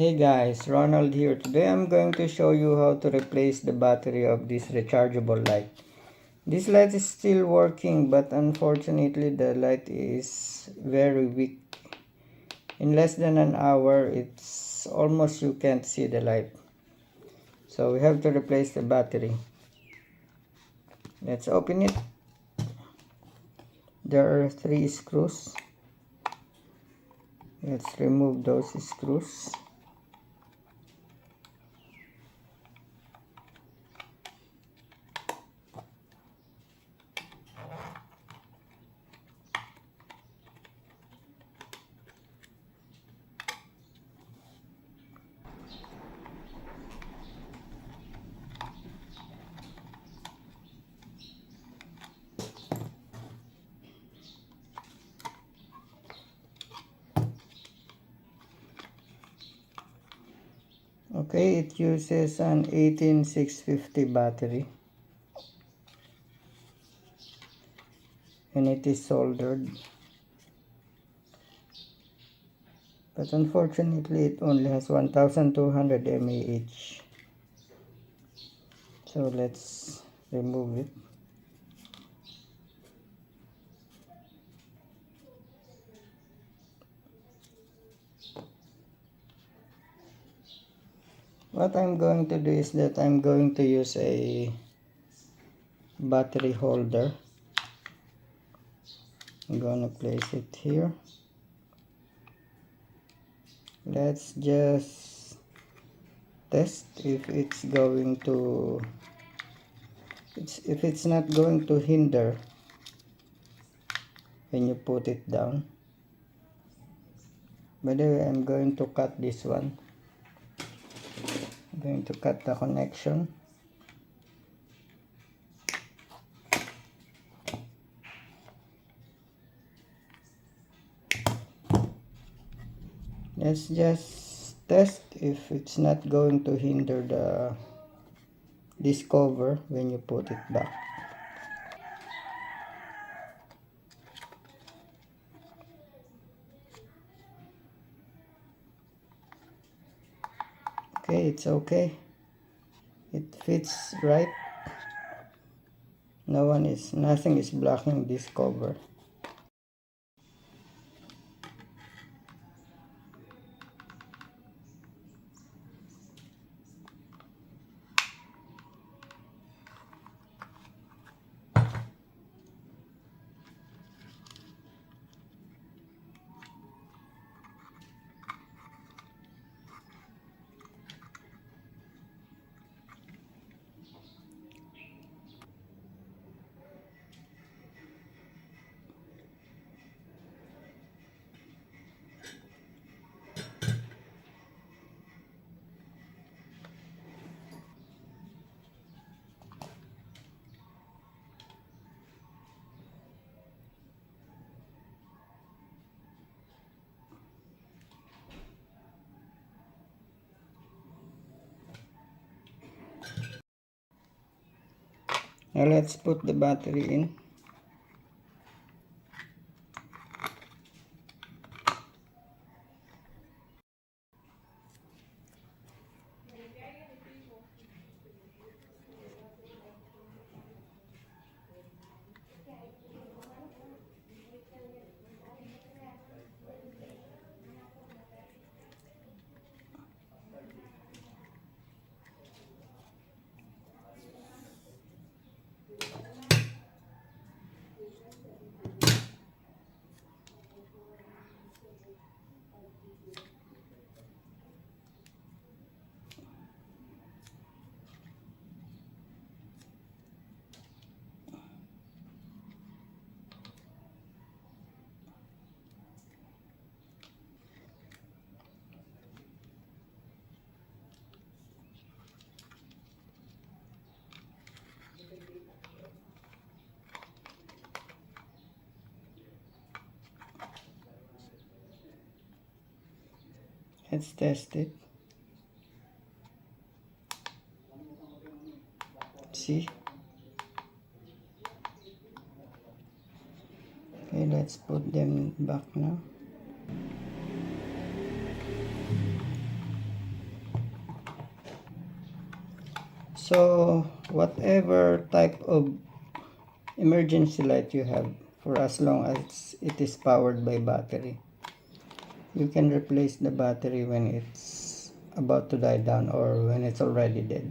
Hey guys, Ronald here. Today I'm going to show you how to replace the battery of this rechargeable light. This light is still working, but unfortunately the light is very weak. In less than an hour, it's almost you can't see the light. So we have to replace the battery. Let's open it. There are 3 screws. Let's remove those screws. Okay, it uses an 18650 battery and it is soldered, but unfortunately it only has 1200 mAh. So let's remove it. What I'm going to do is that I'm going to use a battery holder. I'm going to place it here. Let's just test if it's going to if it's not going to hinder when you put it down. By the way, I'm going to cut this one. I'm going to cut the connection. Let's just test if it's not going to hinder this cover when you put it back. Okay, it's okay. It fits right. Nothing is blocking this cover. Now let's put the battery in. Let's test it. See? Okay, let's put them back now. So whatever type of emergency light you have, for as long as it is powered by battery, you can replace the battery when it's about to die down or when it's already dead.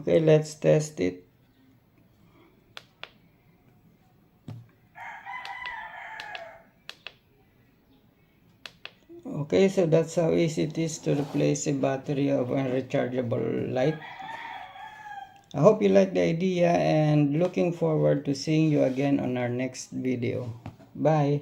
Okay, let's test it. Okay, so that's how easy it is to replace a battery of a rechargeable light. I hope you like the idea and looking forward to seeing you again on our next video. Bye!